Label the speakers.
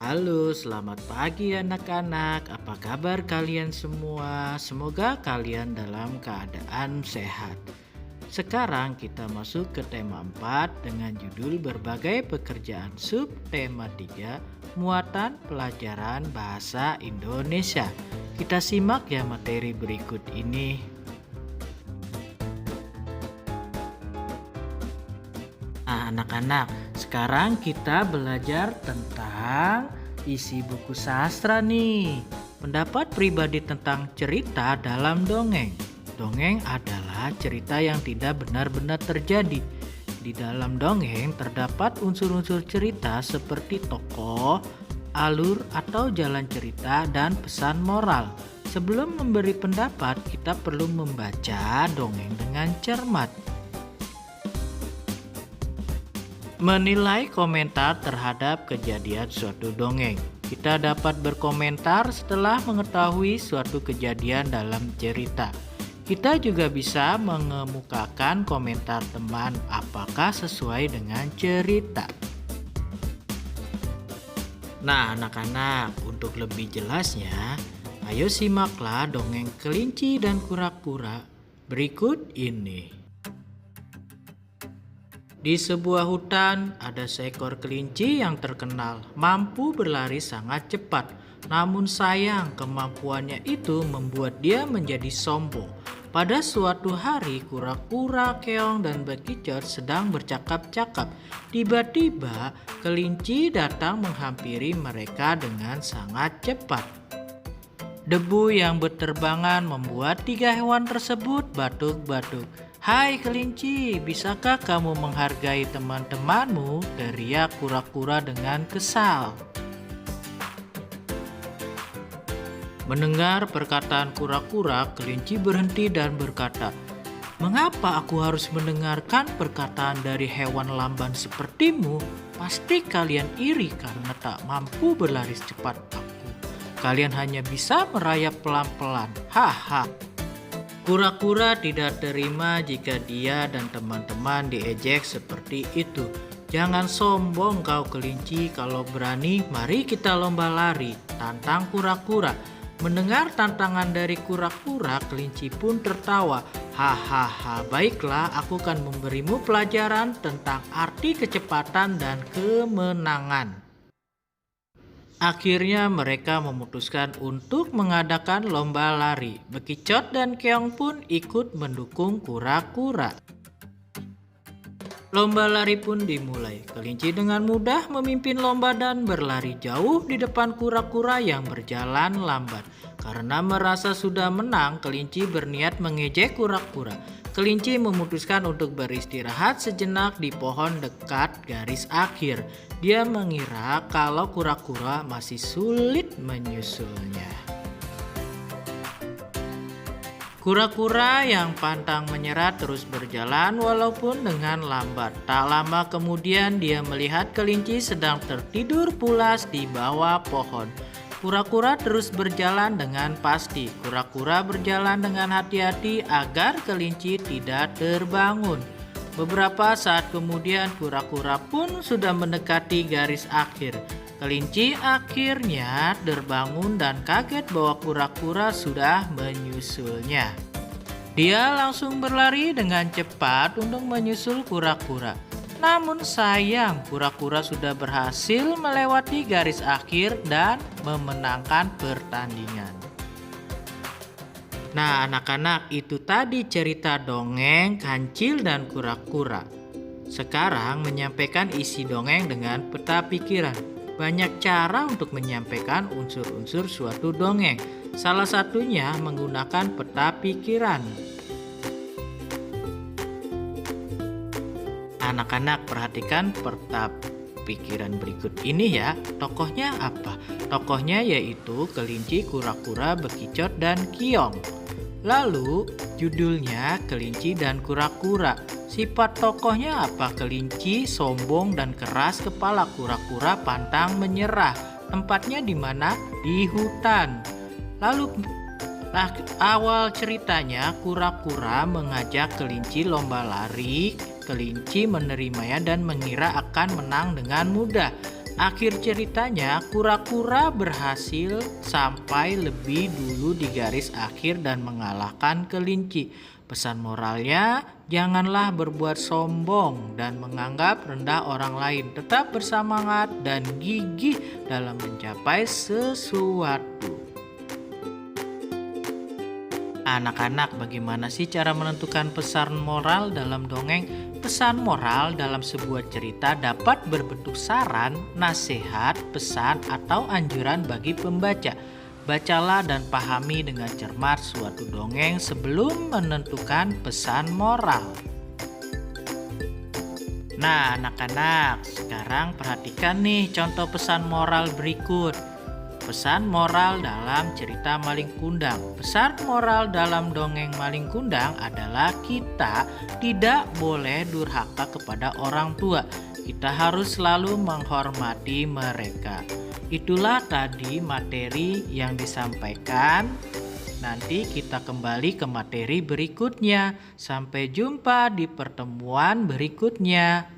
Speaker 1: Halo, selamat pagi anak-anak. Apa kabar kalian semua? Semoga kalian dalam keadaan sehat. Sekarang kita masuk ke tema 4 dengan judul berbagai pekerjaan sub tema 3 muatan pelajaran bahasa Indonesia. Kita simak ya materi berikut ini. Nah, anak-anak, sekarang kita belajar tentang isi buku sastra nih. Pendapat pribadi tentang cerita dalam dongeng. Dongeng adalah cerita yang tidak benar-benar terjadi. Di dalam dongeng terdapat unsur-unsur cerita seperti tokoh, alur atau jalan cerita, dan pesan moral. Sebelum memberi pendapat, kita perlu membaca dongeng dengan cermat. Menilai komentar terhadap kejadian suatu dongeng. Kita dapat berkomentar setelah mengetahui suatu kejadian dalam cerita. Kita juga bisa mengemukakan komentar teman apakah sesuai dengan cerita. Nah, anak-anak, untuk lebih jelasnya, ayo simaklah dongeng Kelinci dan Kura-Kura berikut ini. Di sebuah hutan, ada seekor kelinci yang terkenal mampu berlari sangat cepat. Namun sayang, kemampuannya itu membuat dia menjadi sombong. Pada suatu hari, kura-kura, keong, dan bekicot sedang bercakap-cakap. Tiba-tiba, kelinci datang menghampiri mereka dengan sangat cepat. Debu yang berterbangan membuat 3 hewan tersebut batuk-batuk. "Hai kelinci, bisakah kamu menghargai teman-temanmu?" teriak kura-kura dengan kesal. Mendengar perkataan kura-kura, kelinci berhenti dan berkata, "Mengapa aku harus mendengarkan perkataan dari hewan lamban sepertimu? Pasti kalian iri karena tak mampu berlari secepat aku. Kalian hanya bisa merayap pelan-pelan. Haha." Kura-kura tidak terima jika dia dan teman-teman diejek seperti itu. "Jangan sombong kau kelinci, kalau berani mari kita lomba lari," tantang kura-kura. Mendengar tantangan dari kura-kura, kelinci pun tertawa. "Hahaha, baiklah, aku akan memberimu pelajaran tentang arti kecepatan dan kemenangan." Akhirnya mereka memutuskan untuk mengadakan lomba lari. Bekicot dan keong pun ikut mendukung kura-kura. Lomba lari pun dimulai. Kelinci dengan mudah memimpin lomba dan berlari jauh di depan kura-kura yang berjalan lambat. Karena merasa sudah menang, kelinci berniat mengejek kura-kura. Kelinci memutuskan untuk beristirahat sejenak di pohon dekat garis akhir. Dia mengira kalau kura-kura masih sulit menyusulnya. Kura-kura yang pantang menyerah terus berjalan walaupun dengan lambat. Tak lama kemudian dia melihat kelinci sedang tertidur pulas di bawah pohon. Kura-kura terus berjalan dengan pasti. Kura-kura berjalan dengan hati-hati agar kelinci tidak terbangun. Beberapa saat kemudian kura-kura pun sudah mendekati garis akhir. Kelinci akhirnya terbangun dan kaget bahwa kura-kura sudah menyusulnya. Dia langsung berlari dengan cepat untuk menyusul kura-kura. Namun sayang, kura-kura sudah berhasil melewati garis akhir dan memenangkan pertandingan. Nah, anak-anak, itu tadi cerita dongeng Kancil dan Kura-Kura. Sekarang menyampaikan isi dongeng dengan peta pikiran. Banyak cara untuk menyampaikan unsur-unsur suatu dongeng. Salah satunya menggunakan peta pikiran. Anak-anak, perhatikan peta pikiran berikut ini ya. Tokohnya apa? Tokohnya yaitu kelinci, kura-kura, bekicot, dan keong. Lalu judulnya Kelinci dan Kura-Kura. Sifat tokohnya apa? Kelinci sombong dan keras kepala, kura-kura pantang menyerah. Tempatnya di mana? Di hutan. Lalu awal ceritanya, kura-kura mengajak kelinci lomba lari. Kelinci menerimanya dan mengira akan menang dengan mudah. Akhir ceritanya, kura-kura berhasil sampai lebih dulu di garis akhir dan mengalahkan kelinci. Pesan moralnya, janganlah berbuat sombong dan menganggap rendah orang lain. Tetap bersemangat dan gigih dalam mencapai sesuatu. Anak-anak, bagaimana sih cara menentukan pesan moral dalam dongeng? Pesan moral dalam sebuah cerita dapat berbentuk saran, nasihat, pesan, atau anjuran bagi pembaca. Bacalah dan pahami dengan cermat suatu dongeng sebelum menentukan pesan moral. Nah, anak-anak, sekarang perhatikan nih contoh pesan moral berikut. Pesan moral dalam cerita Maling Kundang. Pesan moral dalam dongeng Maling Kundang adalah kita tidak boleh durhaka kepada orang tua. Kita harus selalu menghormati mereka. Itulah tadi materi yang disampaikan. Nanti kita kembali ke materi berikutnya. Sampai jumpa di pertemuan berikutnya.